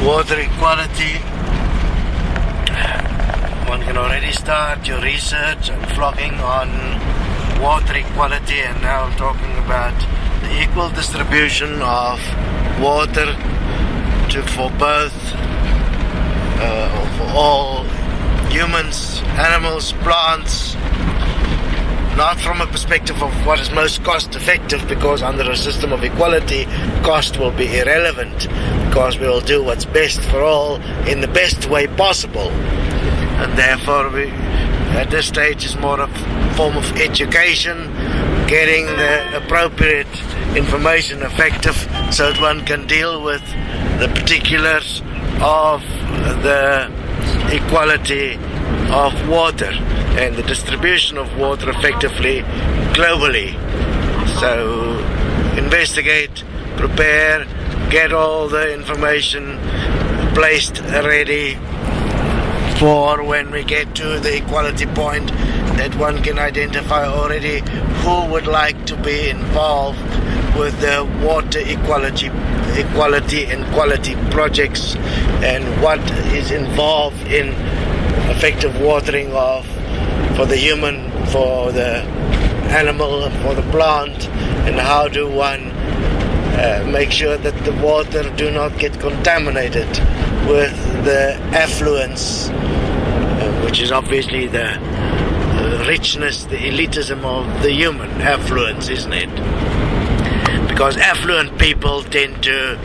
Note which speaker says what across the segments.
Speaker 1: water equality. One can already start your research and vlogging on water equality, and now I'm talking about the equal distribution of water for both, for all humans, animals, plants, not from a perspective of what is most cost effective, because under a system of equality, cost will be irrelevant, because we will do what's best for all in the best way possible. And therefore we, at this stage, is more a form of education, getting the appropriate information effective so that one can deal with the particulars of the equality of water and the distribution of water effectively globally. So investigate, prepare, get all the information placed ready for when we get to the equality point, that one can identify already who would like to be involved with the water equality and quality projects, and what is involved in effective watering of for the human, for the animal, and for the plant, and how do one make sure that the water do not get contaminated with the affluence, which is obviously the richness, the elitism of the human affluence, isn't it? Because affluent people tend to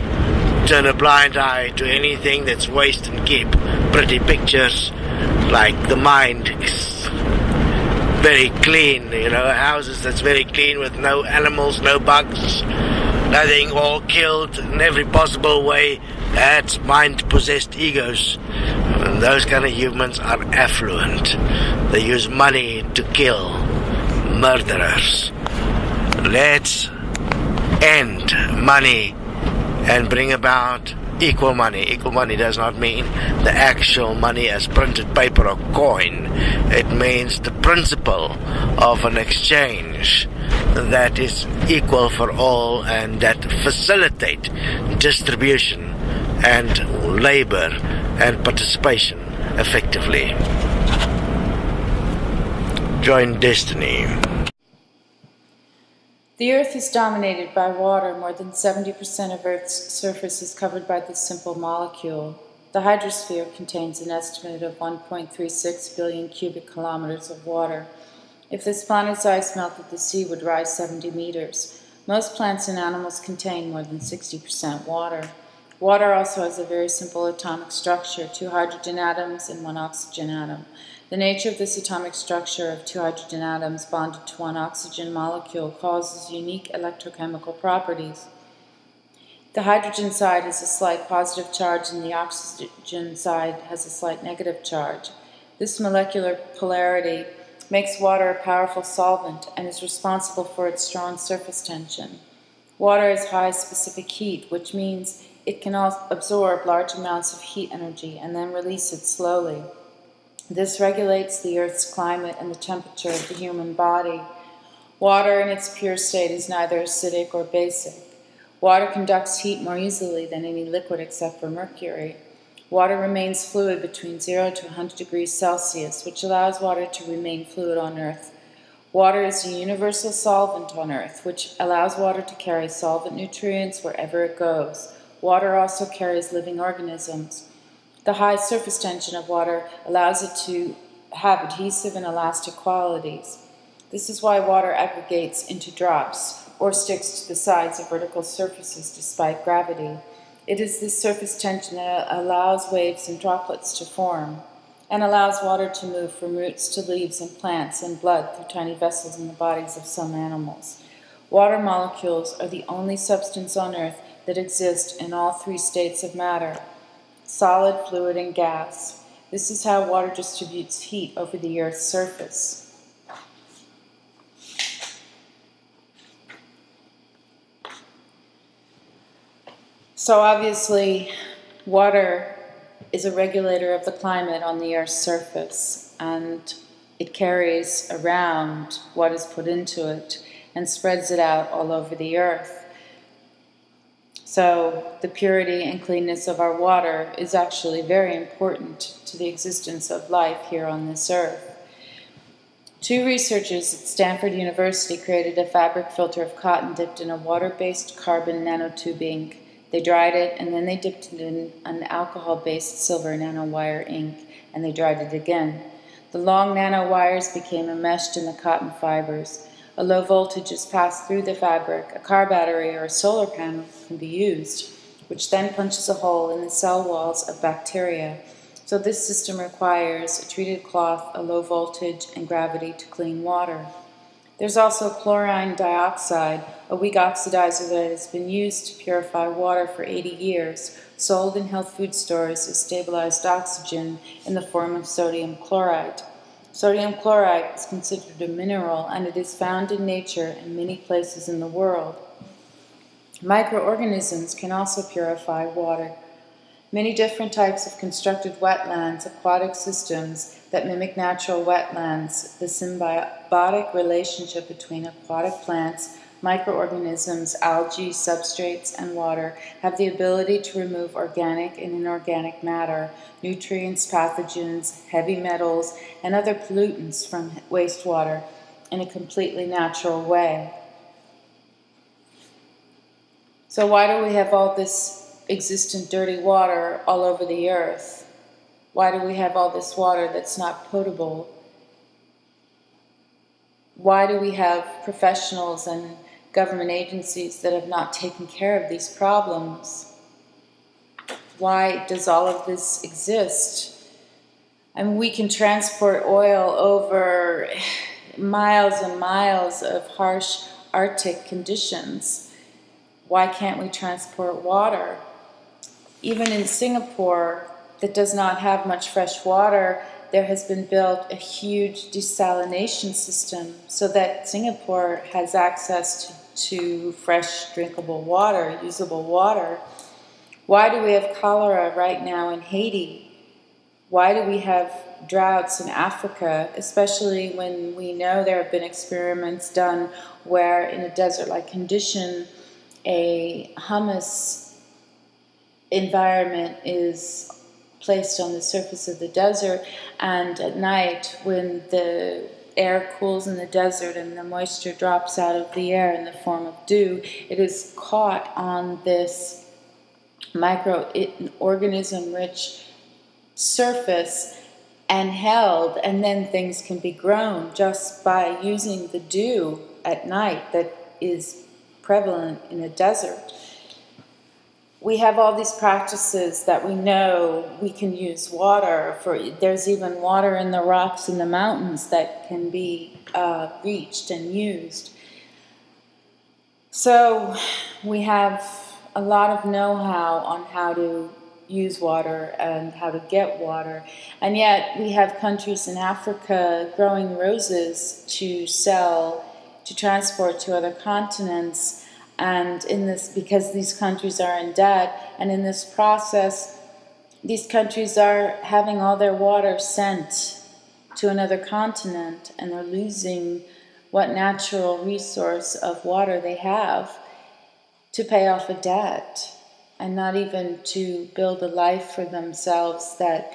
Speaker 1: turn a blind eye to anything that's waste and keep pretty pictures, like the mind is very clean, houses that's very clean with no animals, no bugs, nothing, all killed in every possible way. That's mind-possessed egos. And those kind of humans are affluent. They use money to kill murderers. Let's end money and bring about equal money. Equal money does not mean the actual money as printed paper or coin. It means the principle of an exchange that is equal for all and that facilitate distribution and labor and participation effectively. Join Destiny.
Speaker 2: The Earth is dominated by water. More than 70% of Earth's surface is covered by this simple molecule. The hydrosphere contains an estimate of 1.36 billion cubic kilometers of water. If this planet's ice melted, the sea would rise 70 meters. Most plants and animals contain more than 60% water. Water also has a very simple atomic structure, 2 hydrogen atoms and 1 oxygen atom. The nature of this atomic structure of 2 hydrogen atoms bonded to 1 oxygen molecule causes unique electrochemical properties. The hydrogen side has a slight positive charge and the oxygen side has a slight negative charge. This molecular polarity makes water a powerful solvent and is responsible for its strong surface tension. Water has high specific heat, which means it can absorb large amounts of heat energy and then release it slowly. This regulates the Earth's climate and the temperature of the human body. Water in its pure state is neither acidic or basic. Water conducts heat more easily than any liquid except for mercury. Water remains fluid between 0 to 100 degrees Celsius, which allows water to remain fluid on Earth. Water is a universal solvent on Earth, which allows water to carry solvent nutrients wherever it goes. Water also carries living organisms. The high surface tension of water allows it to have adhesive and elastic qualities. This is why water aggregates into drops or sticks to the sides of vertical surfaces despite gravity. It is this surface tension that allows waves and droplets to form and allows water to move from roots to leaves and plants and blood through tiny vessels in the bodies of some animals. Water molecules are the only substance on Earth that exist in all 3 states of matter: solid, fluid, and gas. This is how water distributes heat over the Earth's surface. So obviously, water is a regulator of the climate on the Earth's surface, and it carries around what is put into it and spreads it out all over the Earth. So the purity and cleanness of our water is actually very important to the existence of life here on this earth. Two researchers at Stanford University created a fabric filter of cotton dipped in a water-based carbon nanotube ink. They dried it, and then they dipped it in an alcohol-based silver nanowire ink, and they dried it again. The long nanowires became enmeshed in the cotton fibers. A low voltage is passed through the fabric. A car battery or a solar panel can be used, which then punches a hole in the cell walls of bacteria. So this system requires a treated cloth, a low voltage, and gravity to clean water. There's also chlorine dioxide, a weak oxidizer that has been used to purify water for 80 years, sold in health food stores as stabilized oxygen in the form of sodium chloride. Sodium chloride is considered a mineral, and it is found in nature in many places in the world. Microorganisms can also purify water. Many different types of constructed wetlands, aquatic systems that mimic natural wetlands, the symbiotic relationship between aquatic plants, microorganisms, algae, substrates, and water have the ability to remove organic and inorganic matter, nutrients, pathogens, heavy metals, and other pollutants from wastewater in a completely natural way. So why do we have all this existent dirty water all over the earth? Why do we have all this water that's not potable? Why do we have professionals and government agencies that have not taken care of these problems? Why does all of this exist? And we can transport oil over miles and miles of harsh Arctic conditions. Why can't we transport water? Even in Singapore, that does not have much fresh water, there has been built a huge desalination system so that Singapore has access to fresh, drinkable water, usable water. Why do we have cholera right now in Haiti? Why do we have droughts in Africa, especially when we know there have been experiments done where in a desert-like condition, a humus environment is placed on the surface of the desert, and at night when the air cools in the desert and the moisture drops out of the air in the form of dew, it is caught on this microorganism rich surface and held, and then things can be grown just by using the dew at night that is prevalent in a desert. We have all these practices that we know we can use water for. There's even water in the rocks in the mountains that can be reached and used. So we have a lot of know-how on how to use water and how to get water. And yet we have countries in Africa growing roses to sell, to transport to other continents. And in this, because these countries are in debt, and in this process, these countries are having all their water sent to another continent, and they're losing what natural resource of water they have to pay off a debt, and not even to build a life for themselves that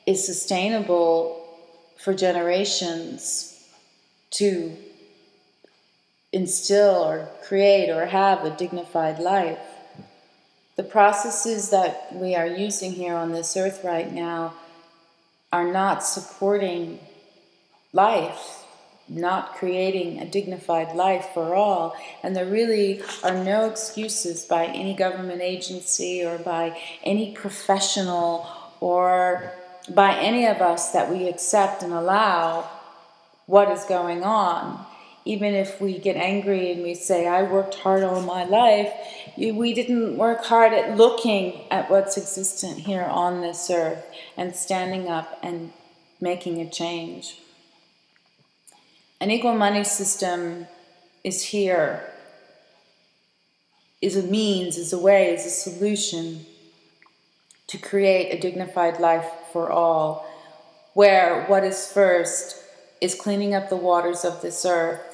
Speaker 2: is sustainable for generations to instill or create or have a dignified life. The processes that we are using here on this earth right now are not supporting life, not creating a dignified life for all, and there really are no excuses by any government agency or by any professional or by any of us that we accept and allow what is going on. Even if we get angry and we say, I worked hard all my life, we didn't work hard at looking at what's existent here on this earth and standing up and making a change. An equal money system is here, is a means, is a way, is a solution to create a dignified life for all, where what is first is cleaning up the waters of this earth